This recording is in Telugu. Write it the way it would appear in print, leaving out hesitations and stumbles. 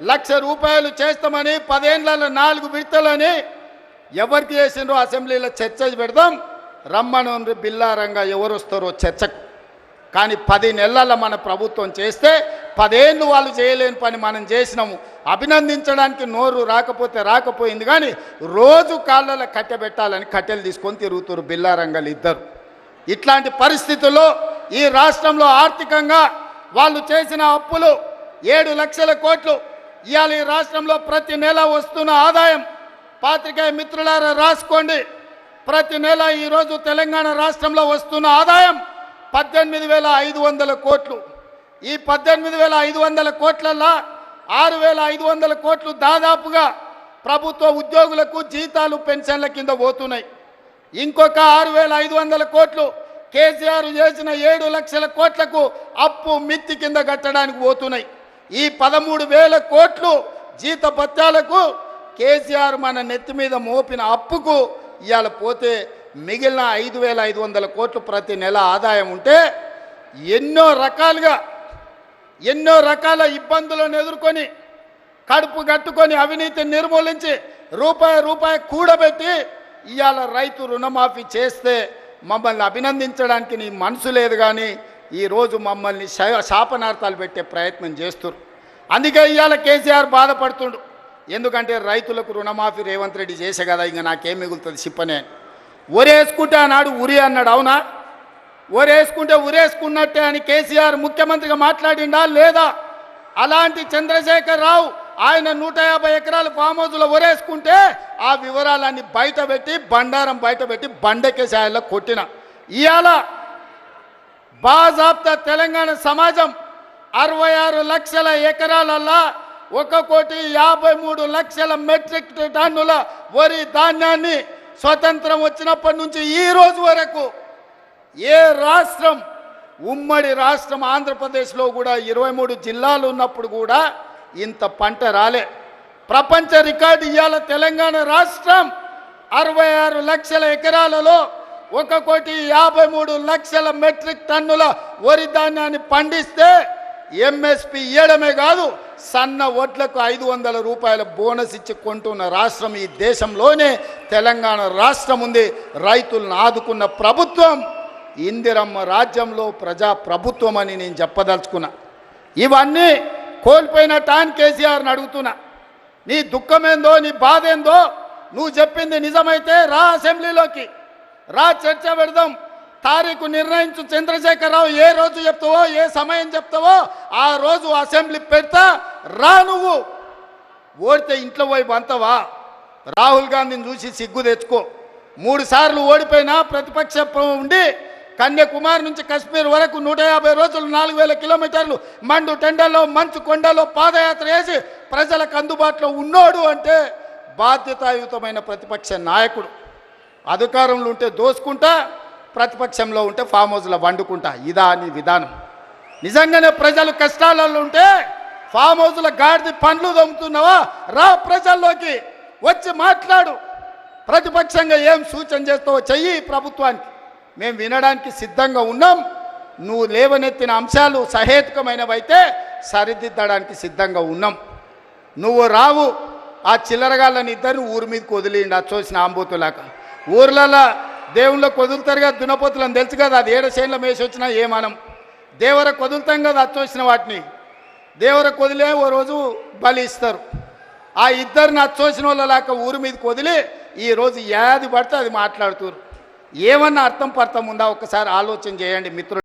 ₹1,00,000 చేస్తామని 10 ఏళ్లలో 4 విడతలని ఎవరికి చేసిండ్రో అసెంబ్లీలో చర్చ పెడదాం రమ్మను బిల్లారంగా ఎవరు వస్తారో చర్చకు. కానీ 10 నెలల మన ప్రభుత్వం చేస్తే 10 ఏళ్ళు వాళ్ళు చేయలేని పని మనం చేసినాము. అభినందించడానికి నోరు రాకపోయింది కానీ రోజు కాళ్ళలో కట్టెబెట్టాలని కట్టెలు తీసుకొని తిరుగుతారు బిల్లారంగాలు ఇద్దరు. ఇట్లాంటి పరిస్థితుల్లో ఈ రాష్ట్రంలో ఆర్థికంగా వాళ్ళు చేసిన అప్పులు 7 లక్షల కోట్లు. ఇవాళ ఈ రాష్ట్రంలో ప్రతి నెల వస్తున్న ఆదాయం పాత్రికేయ మిత్రులారా రాసుకోండి. ప్రతి నెల ఈరోజు తెలంగాణ రాష్ట్రంలో వస్తున్న ఆదాయం 18,500 కోట్లు. ఈ 18,500 కోట్లల్లో 6,500 కోట్లు దాదాపుగా ప్రభుత్వ ఉద్యోగులకు జీతాలు పెన్షన్ల కింద పోతున్నాయి. ఇంకొక 6,500 కోట్లు కేసీఆర్ చేసిన 7 లక్షల కోట్లకు అప్పు మిత్తి కింద కట్టడానికి పోతున్నాయి. ఈ 13,000 కోట్లు జీతభత్యాలకు కేసీఆర్ మన నెత్తి మీద మోపిన అప్పుకు ఇవాళ పోతే మిగిలిన 5,500 కోట్లు ప్రతి నెల ఆదాయం ఉంటే ఎన్నో రకాల ఇబ్బందులను ఎదుర్కొని కడుపు కట్టుకొని అవినీతిని నిర్మూలించి రూపాయి కూడబెట్టి ఇవాళ రైతు రుణమాఫీ చేస్తే మమ్మల్ని అభినందించడానికి నీ మనసు లేదు. కానీ ఈరోజు మమ్మల్ని శాపనార్థాలు పెట్టే ప్రయత్నం చేస్తున్నారు. అందుకే ఇవాళ కేసీఆర్ బాధపడుతుండు. ఎందుకంటే రైతులకు రుణమాఫీ రేవంత్ రెడ్డి చేసే కదా, ఇంకా నాకేం మిగులుతుంది చెప్పనే. ఒరేసుకుంటే ఆనాడు ఉరి అన్నాడు, అవునా? ఒరేసుకుంటే ఉరేసుకున్నట్టే అని కేసీఆర్ ముఖ్యమంత్రిగా మాట్లాడిండా లేదా? అలాంటి చంద్రశేఖర్ రావు ఆయన 150 ఎకరాల ఫామ్ హౌస్లో ఒరేసుకుంటే ఆ వివరాలన్నీ బయటపెట్టి బండారం బయటపెట్టి బండకేసాయల్లో కొట్టిన ఇవాళ బాజాబ్తా తెలంగాణ సమాజం 66 లక్షల ఎకరాలల్లా 1,53,00,000 మెట్రిక్ టన్నుల వరి ధాన్యాన్ని స్వతంత్రం వచ్చినప్పటి నుంచి ఈ రోజు వరకు ఏ రాష్ట్రం, ఉమ్మడి రాష్ట్రం ఆంధ్రప్రదేశ్లో కూడా 23 జిల్లాలు ఉన్నప్పుడు కూడా ఇంత పంట రాలే. ప్రపంచ రికార్డు ఇవాళ తెలంగాణ రాష్ట్రం 66 లక్షల ఎకరాలలో 1,53,00,000 మెట్రిక్ టన్నుల వరి ధాన్యాన్ని పండిస్తే ఎంఎస్పి ఇవ్వడమే కాదు సన్న వడ్లకు ₹500 బోనస్ ఇచ్చి కొంటున్న రాష్ట్రం ఈ దేశంలోనే తెలంగాణ రాష్ట్రం ఉంది. రైతులను ఆదుకున్న ప్రభుత్వం ఇందిరమ్మ రాజ్యంలో ప్రజా ప్రభుత్వం అని నేను చెప్పదలుచుకున్నా. ఇవన్నీ కోల్పోయిన టాన్ కేసీఆర్ని అడుగుతున్నా, నీ దుఃఖమేందో నీ బాధ ఏందో నువ్వు చెప్పింది నిజమైతే రా అసెంబ్లీలోకి రా, చర్చ పెడదాం. తారీఖు నిర్ణయించు చంద్రశేఖర్ రావు, ఏ రోజు చెప్తావో ఏ సమయం చెప్తావో ఆ రోజు అసెంబ్లీ పెడతా రా. నువ్వు ఓడితే ఇంట్లో పోయి బంతవా? రాహుల్ గాంధీని చూసి సిగ్గు తెచ్చుకో. 3 సార్లు ఓడిపోయినా ప్రతిపక్షం ఉండి కన్యాకుమారి నుంచి కశ్మీర్ వరకు 150 రోజులు 4,000 కిలోమీటర్లు మండు టెండల్లో మంచు కొండలో పాదయాత్ర చేసి ప్రజలకు అందుబాటులో ఉన్నోడు అంటే బాధ్యతాయుతమైన ప్రతిపక్ష నాయకుడు. అధికారంలో ఉంటే దోసుకుంటా, ప్రతిపక్షంలో ఉంటే ఫామ్ హౌస్లో వండుకుంటా. ఇదా నీ విధానం? నిజంగానే ప్రజలు కష్టాలలో ఉంటే ఫామ్ హౌస్లో గాడిది పండ్లు దొంగతున్నావా? రా ప్రజల్లోకి వచ్చి మాట్లాడు. ప్రతిపక్షంగా ఏం సూచన చేస్తావో చెయ్యి ప్రభుత్వానికి. మేము వినడానికి సిద్ధంగా ఉన్నాం. నువ్వు లేవనెత్తిన అంశాలు సహేతుకమైనవైతే సరిదిద్దడానికి సిద్ధంగా ఉన్నాం. నువ్వు రావు. ఆ చిల్లరగాళ్ళని ఇద్దరిని ఊరి మీదకి వదిలిండి అచ్చోసిన ఆంబోతులాగా. ఊర్లలో దేవుళ్ళకి వదులుతారు కదా దున్నపోతులని తెలుసు కదా, అది 7 చేనుల మేసి వచ్చినా ఏమనం. దేవరకు వదులుతాం కదా అచ్చోసిన వాటిని, దేవరకు వదిలే ఓ రోజు బలి ఇస్తారు. ఆ ఇద్దరిని అచ్చోసిన వాళ్ళలాగా ఊరి మీదకి వదిలి ఈరోజు ఏది పడితే అది మాట్లాడుతున్నారు. ఏమన్నా అర్థం పర్థం ఉందా? ఒక్కసారి ఆలోచన చేయండి మిత్రులు.